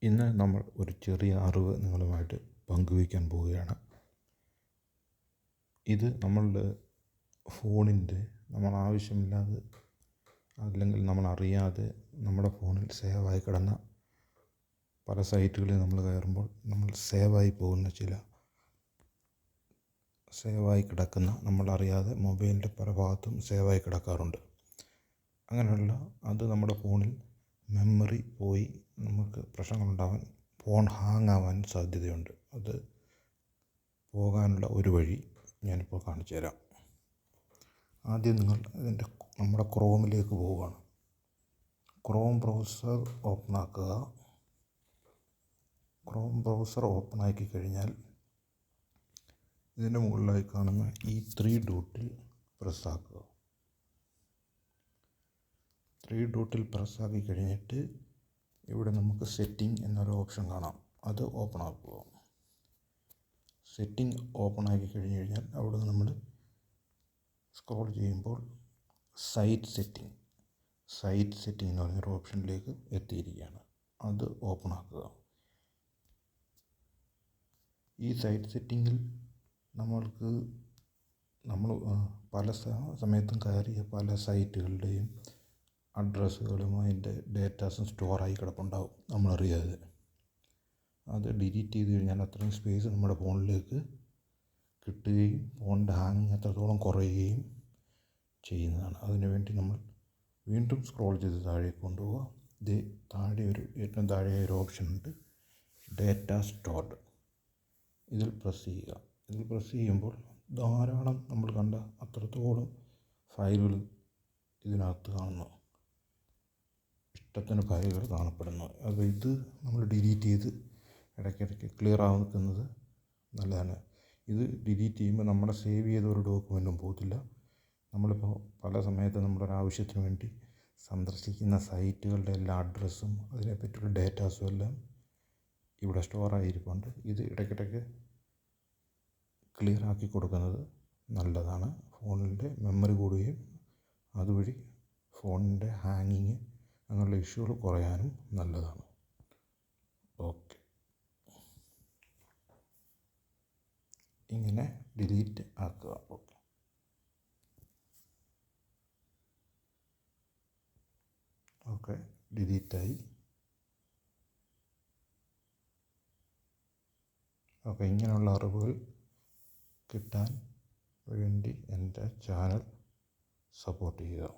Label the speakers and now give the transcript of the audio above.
Speaker 1: ഇന്ന് നമ്മൾ ഒരു ചെറിയ അറിവ് നിങ്ങളുമായിട്ട് പങ്കുവയ്ക്കാൻ പോവുകയാണ്. ഇത് നമ്മളുടെ ഫോണിൻ്റെ നമ്മൾ ആവശ്യമില്ലാതെ അല്ലെങ്കിൽ നമ്മൾ അറിയാതെ നമ്മുടെ ഫോണിൽ സേവായി കിടന്ന പല സൈറ്റുകളിൽ നമ്മൾ കയറുമ്പോൾ നമ്മൾ സേവായി കിടക്കുന്ന നമ്മളറിയാതെ മൊബൈലിൻ്റെ പല ഭാഗത്തും സേവായി കിടക്കാറുണ്ട്. അങ്ങനെയുള്ള അത് നമ്മുടെ ഫോണിൽ മെമ്മറി പോയി നമുക്ക് പ്രശ്നങ്ങളുണ്ടാവാൻ, ഫോൺ ഹാങ് ആവാൻ സാധ്യതയുണ്ട്. അത് പോകാനുള്ള ഒരു വഴി ഞാനിപ്പോൾ കാണിച്ചു തരാം. ആദ്യം നിങ്ങൾ നമ്മുടെ ക്രോമിലേക്ക് പോവുകയാണ്. ക്രോം ബ്രൗസർ ഓപ്പൺ ആക്കുക. ക്രോം ബ്രൗസർ ഓപ്പൺ ആക്കി കഴിഞ്ഞാൽ ഇതിൻ്റെ മുകളിലായി കാണുന്ന ഈ 3 ഡോട്ടിൽ പ്രസ്സാക്കുക. 3 ഡോട്ടിൽ പ്രസ്സാക്കി കഴിഞ്ഞിട്ട് ഇവിടെ നമുക്ക് സെറ്റിംഗ് എന്നൊരു ഓപ്ഷൻ കാണാം. അത് ഓപ്പൺ ആക്കുക. സെറ്റിംഗ് ഓപ്പൺ ആക്കി കഴിഞ്ഞ് കഴിഞ്ഞാൽ അവിടെ നമ്മൾ സ്ക്രോൾ ചെയ്യുമ്പോൾ സൈറ്റ് സെറ്റിംഗ് എന്ന് പറഞ്ഞൊരു ഓപ്ഷനിലേക്ക് എത്തിയിരിക്കുകയാണ്. അത് ഓപ്പൺ ആക്കുക. ഈ സൈറ്റ് സെറ്റിങ്ങിൽ നമ്മൾ പല സമയത്തും കയറിയ പല സൈറ്റുകളുടെയും അഡ്രസ്സുകളും അതിൻ്റെ ഡേറ്റാസും സ്റ്റോറായി കിടപ്പുണ്ടാവും നമ്മളറിയാതെ. അത് ഡിലീറ്റ് ചെയ്ത് കഴിഞ്ഞാൽ അത്രയും സ്പേസ് നമ്മുടെ ഫോണിലേക്ക് കിട്ടുകയും ഫോണിൻ്റെ ഹാങ്ങിങ് അത്രത്തോളം കുറയുകയും ചെയ്യുന്നതാണ്. അതിനുവേണ്ടി നമ്മൾ വീണ്ടും സ്ക്രോൾ ചെയ്ത് താഴേക്ക് കൊണ്ടുപോവുക. ഏറ്റവും താഴെ ഒരു ഓപ്ഷൻ ഉണ്ട്, ഡേറ്റ സ്റ്റോർഡ്. ഇതിൽ പ്രസ് ചെയ്യുക. ഇതിൽ പ്രസ് ചെയ്യുമ്പോൾ ധാരാളം നമ്മൾ കണ്ട അത്രത്തോളം ഫയലുകൾ ഇതിനകത്ത് കാണുന്നു. ഇഷ്ടത്തിന് ഫയലുകൾ കാണപ്പെടുന്നു. അപ്പോൾ ഇത് നമ്മൾ ഡിലീറ്റ് ചെയ്ത് ഇടയ്ക്കിടയ്ക്ക് ക്ലിയർ ആക്കുന്നത് നല്ലതാണ്. ഇത് ഡിലീറ്റ് ചെയ്യുമ്പോൾ നമ്മുടെ സേവ് ചെയ്ത ഒരു ഡോക്യുമെൻറ്റും പോകത്തില്ല. നമ്മളിപ്പോൾ പല സമയത്ത് നമ്മുടെ ഒരാവശ്യത്തിന് വേണ്ടി സന്ദർശിക്കുന്ന സൈറ്റുകളുടെ എല്ലാ അഡ്രസ്സും അതിനെപ്പറ്റിയുള്ള ഡേറ്റാസും എല്ലാം ഇവിടെ സ്റ്റോറായിരിക്കുന്നുണ്ട്. ഇത് ഇടയ്ക്കിടയ്ക്ക് ക്ലിയർ ആക്കി കൊടുക്കുന്നത് നല്ലതാണ്. ഫോണിൻ്റെ മെമ്മറി കൂടുകയും അതുവഴി ഫോണിൻ്റെ ഹാങ്ങിങ് അങ്ങനെയുള്ള ഇഷ്യൂകൾ കുറയാനും നല്ലതാണ്. ഓക്കെ, ഇങ്ങനെ ഡിലീറ്റ് ആക്കുക. ഓക്കെ, ഡിലീറ്റായി. ഓക്കെ, ഇങ്ങനെയുള്ള അറിവുകൾ കിട്ടാൻ വേണ്ടി എൻ്റെ ചാനൽ സപ്പോർട്ട് ചെയ്യുക.